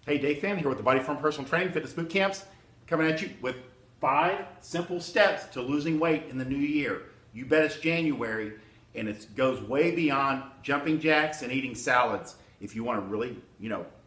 Hey, Dave Fan here with the Body Form Personal Training Fitness Bootcamps, coming at you with 5 simple steps to losing weight in the new year. You bet it's January, and it goes way beyond jumping jacks and eating salads. If you want to really,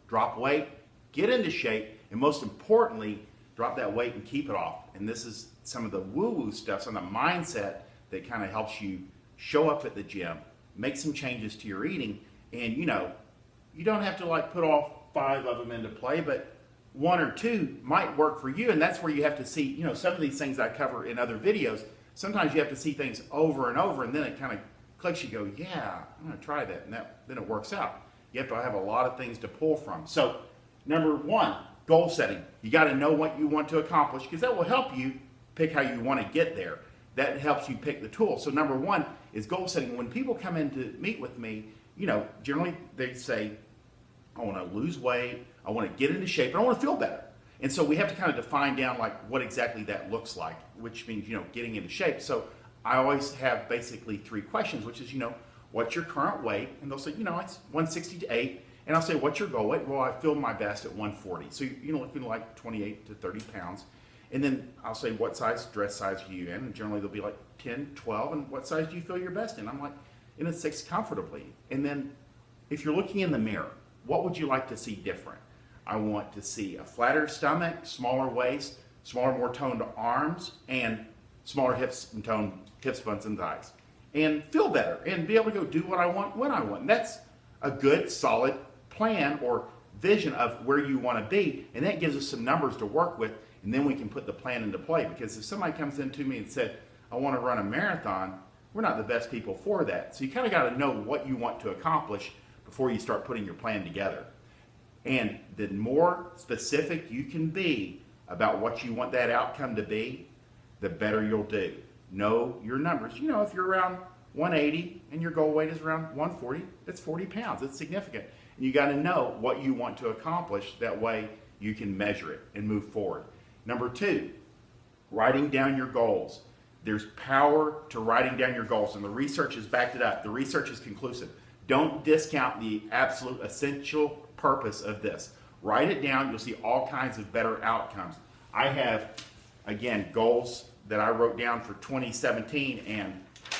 drop weight, get into shape, and most importantly, drop that weight and keep it off. And this is some of the woo-woo stuff, some of the mindset that kind of helps you show up at the gym, make some changes to your eating, and you don't have to put all 5 of them into play, but 1 or 2 might work for you. And that's where you have to see, some of these things I cover in other videos. Sometimes you have to see things over and over, and then it kind of clicks. You go, yeah, I'm going to try that, and then it works out. You have to have a lot of things to pull from. So, number 1, goal setting. You got to know what you want to accomplish, because that will help you pick how you want to get there. That helps you pick the tool. So number 1 is goal setting. When people come in to meet with me, generally they say, I want to lose weight, I want to get into shape, and I want to feel better. And so we have to kind of define down what exactly that looks like, which means, getting into shape. So I always have basically 3 questions, which is, what's your current weight? And they'll say, it's 160 to 8. And I'll say, what's your goal weight? Well, I feel my best at 140. So, looking like 28 to 30 pounds. And then I'll say, what size dress size are you in? And generally they'll be like 10, 12. And what size do you feel your best in? I'm like, in a 6 comfortably. And then if you're looking in the mirror, what would you like to see different? I want to see a flatter stomach, smaller waist, smaller, more toned arms, and smaller hips and toned hips, buns, and thighs. And feel better and be able to go do what I want when I want. And that's a good, solid plan or vision of where you want to be. And that gives us some numbers to work with, and then we can put the plan into play. Because if somebody comes into me and said, I want to run a marathon, we're not the best people for that. So you kind of got to know what you want to accomplish before you start putting your plan together. And the more specific you can be about what you want that outcome to be, the better you'll do. Know your numbers. If you're around 180 and your goal weight is around 140, that's 40 pounds. It's significant. And you got to know what you want to accomplish. That way you can measure it and move forward. Number 2, writing down your goals. There's power to writing down your goals, and the research has backed it up. The research is conclusive. Don't discount the absolute essential purpose of this. Write it down. You'll see all kinds of better outcomes. I have, again, goals that I wrote down for 2017, and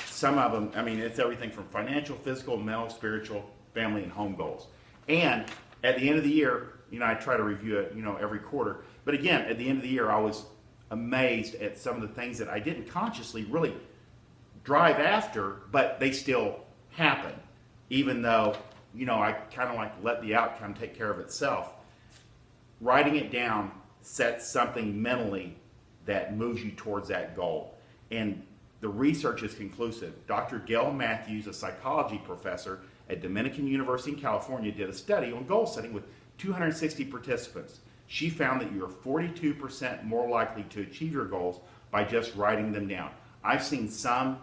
some of them, it's everything from financial, physical, mental, spiritual, family, and home goals. And at the end of the year, I try to review it, every quarter. But again, at the end of the year, I was amazed at some of the things that I didn't consciously really drive after, but they still happen. Even though, I kind of let the outcome take care of itself. Writing it down sets something mentally that moves you towards that goal. And the research is conclusive. Dr. Gail Matthews, a psychology professor at Dominican University in California, did a study on goal setting with 260 participants. She found that you're 42% more likely to achieve your goals by just writing them down. I've seen some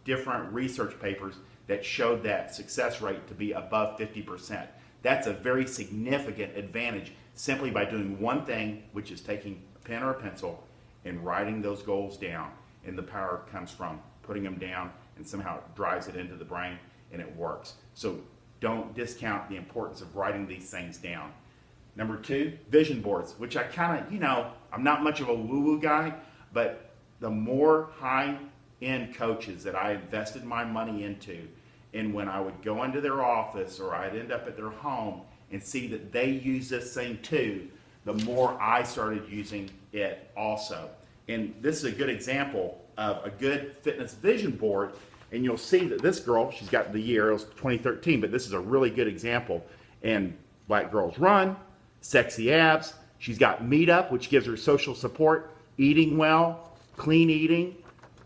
different research papers that showed that success rate to be above 50%. That's a very significant advantage simply by doing one thing, which is taking a pen or a pencil and writing those goals down. And the power comes from putting them down, and somehow it drives it into the brain and it works. So don't discount the importance of writing these things down. Number 2, vision boards, which I kind of, I'm not much of a woo-woo guy, but the more high-end coaches that I invested my money into, and when I would go into their office or I'd end up at their home and see that they use this thing too, the more I started using it also. And this is a good example of a good fitness vision board. And you'll see that this girl, she's got the year, it was 2013, but this is a really good example. And Black Girls Run, sexy abs. She's got Meetup, which gives her social support, eating well, clean eating,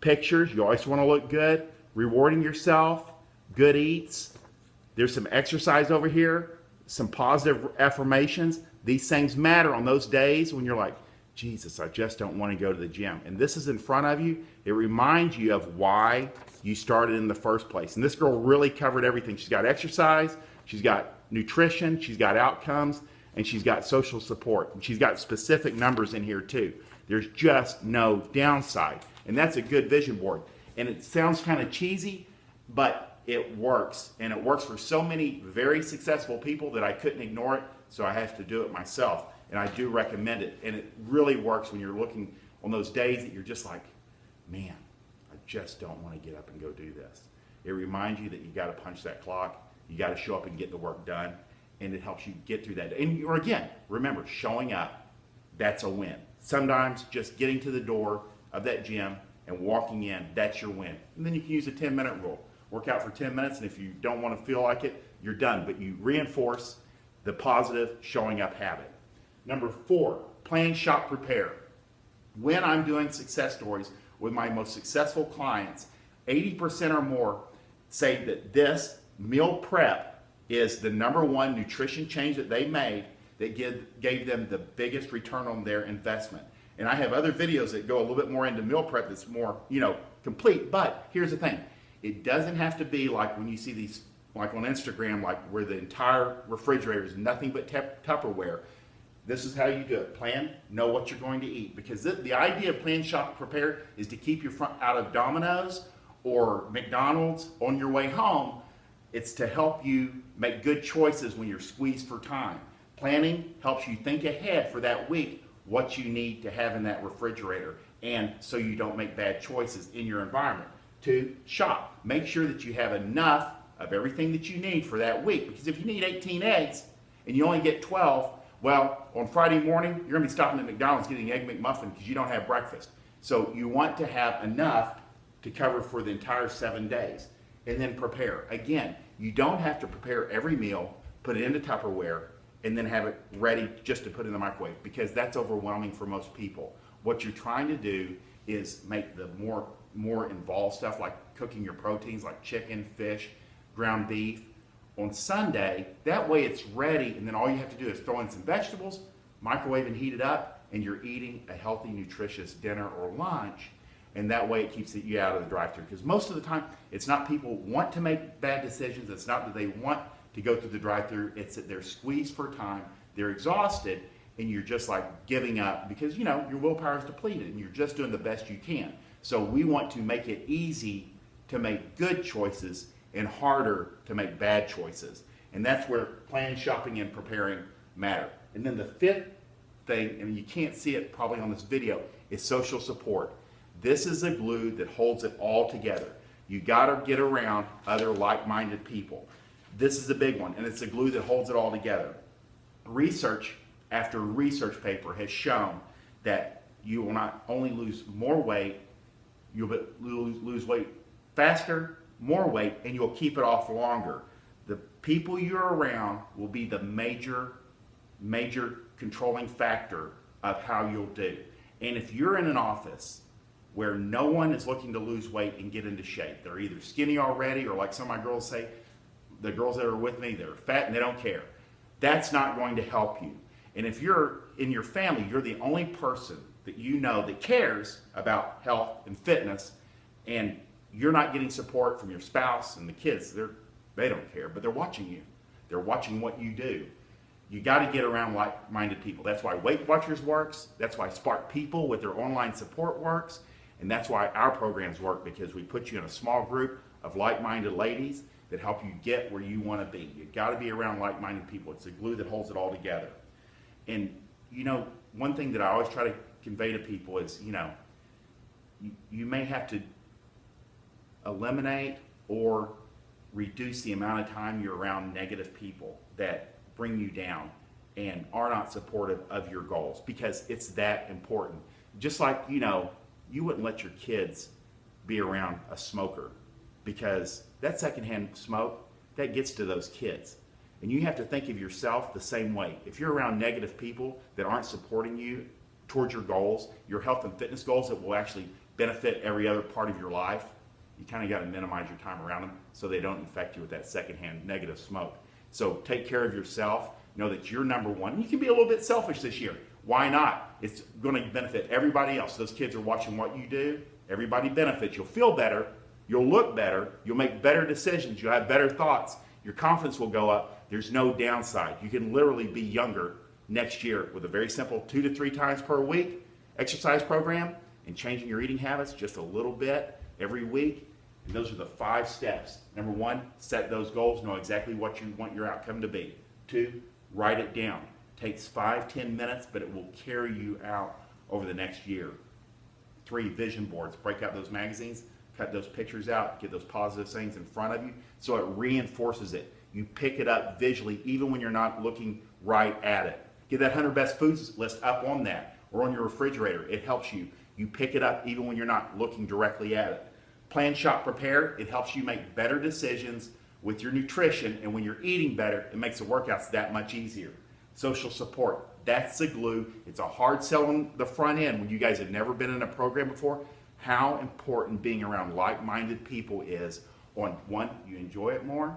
pictures. You always want to look good, rewarding yourself, good eats. There's some exercise over here, some positive affirmations. These things matter on those days when you're like, Jesus, I just don't want to go to the gym. And this is in front of you. It reminds you of why you started in the first place. And this girl really covered everything. She's got exercise, she's got nutrition, she's got outcomes, and she's got social support. And she's got specific numbers in here too. There's just no downside. And that's a good vision board. And it sounds kind of cheesy, but it works. And it works for so many very successful people that I couldn't ignore it. so I have to do it myself. And I do recommend it. And it really works when you're looking on those days that you're just like, man, I just don't want to get up and go do this. It reminds you that you got to punch that clock. You got to show up and get the work done. And it helps you get through that day. And or again, remember, showing up, that's a win. Sometimes just getting to the door of that gym and walking in, that's your win. And then you can use a 10-minute rule. Work out for 10 minutes, and if you don't want to feel like it, you're done. But you reinforce the positive showing up habit. Number 4, plan, shop, prepare. When I'm doing success stories with my most successful clients, 80% or more say that this meal prep is the #1 nutrition change that they made that gave them the biggest return on their investment. And I have other videos that go a little bit more into meal prep that's more, complete. But here's the thing. It doesn't have to be like when you see these, like on Instagram, like where the entire refrigerator is nothing but Tupperware. This is how you do it. Plan, know what you're going to eat. Because the idea of plan, shop, prepare is to keep you out of Domino's or McDonald's on your way home. It's to help you make good choices when you're squeezed for time. Planning helps you think ahead for that week what you need to have in that refrigerator, and so you don't make bad choices in your environment. 2, shop. Make sure that you have enough of everything that you need for that week, because if you need 18 eggs and you only get 12, well, on Friday morning, you're going to be stopping at McDonald's getting an Egg McMuffin because you don't have breakfast. So you want to have enough to cover for the entire 7 days. And then prepare. Again, you don't have to prepare every meal, put it into Tupperware, and then have it ready just to put in the microwave, because that's overwhelming for most people. What you're trying to do is make the more involved stuff, like cooking your proteins like chicken, fish, ground beef on Sunday. That way it's ready, and then all you have to do is throw in some vegetables, microwave and heat it up, and you're eating a healthy, nutritious dinner or lunch. And that way it keeps you out of the drive-thru. Because most of the time, it's not people want to make bad decisions. It's not that they want to go through the drive-thru. It's that they're squeezed for time, they're exhausted, and you're just like giving up because your willpower is depleted and you're just doing the best you can. So we want to make it easy to make good choices and harder to make bad choices. And that's where planning, shopping, and preparing matter. And then the 5th thing, and you can't see it probably on this video, is social support. This is the glue that holds it all together. You got to get around other like-minded people. This is a big one, and it's the glue that holds it all together. Research after research paper has shown that you will not only lose more weight, you'll lose weight faster, more weight, and you'll keep it off longer. The people you're around will be the major controlling factor of how you'll do. And if you're in an office where no one is looking to lose weight and get into shape, they're either skinny already, or like some of my girls say, the girls that are with me, they're fat and they don't care. That's not going to help you. And if you're in your family, you're the only person that you know that cares about health and fitness, and you're not getting support from your spouse and the kids, they don't care, but they're watching you. They're watching what you do. You got to get around like-minded people. That's why Weight Watchers works. That's why Spark People with their online support works. And that's why our programs work, because we put you in a small group of like-minded ladies that help you get where you want to be. You got to be around like-minded people. It's the glue that holds it all together. And one thing that I always try to convey to people is, you may have to eliminate or reduce the amount of time you're around negative people that bring you down and are not supportive of your goals, because it's that important. Just like, you wouldn't let your kids be around a smoker, because that secondhand smoke, that gets to those kids. And you have to think of yourself the same way. If you're around negative people that aren't supporting you towards your goals, your health and fitness goals that will actually benefit every other part of your life, you kind of got to minimize your time around them so they don't infect you with that secondhand negative smoke. So take care of yourself. Know that you're number one. You can be a little bit selfish this year. Why not? It's going to benefit everybody else. Those kids are watching what you do. Everybody benefits. You'll feel better. You'll look better. You'll make better decisions. You'll have better thoughts. Your confidence will go up. There's no downside. You can literally be younger next year with a very simple 2 to 3 times per week exercise program and changing your eating habits just a little bit every week. And those are the 5 steps. Number 1, set those goals. Know exactly what you want your outcome to be. 2, Write it down. Takes 5-10 minutes, but it will carry you out over the next year. 3, vision boards. Break out those magazines, cut those pictures out, get those positive things in front of you so it reinforces it. You pick it up visually even when you're not looking right at it. Get that 100 best foods list up on that or on your refrigerator. It helps you. You pick it up even when you're not looking directly at it. Plan, shop, prepare. It helps you make better decisions with your nutrition, and when you're eating better, it makes the workouts that much easier. Social support. That's the glue. It's a hard sell on the front end when you guys have never been in a program before. How important being around like-minded people is on one, you enjoy it more,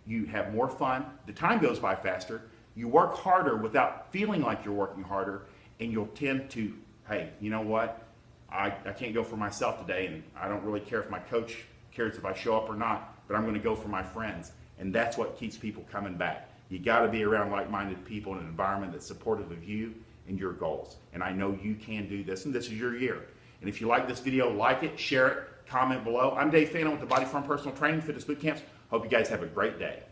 you have more fun, the time goes by faster, you work harder without feeling like you're working harder, and you'll tend to, hey, you know what? I can't go for myself today, and I don't really care if my coach cares if I show up or not, but I'm going to go for my friends. And that's what keeps people coming back. You got to be around like-minded people in an environment that's supportive of you and your goals. And I know you can do this, and this is your year. And if you like this video, like it, share it, comment below. I'm Dave Fano with the Body Form Personal Training Fitness Bootcamps. Hope you guys have a great day.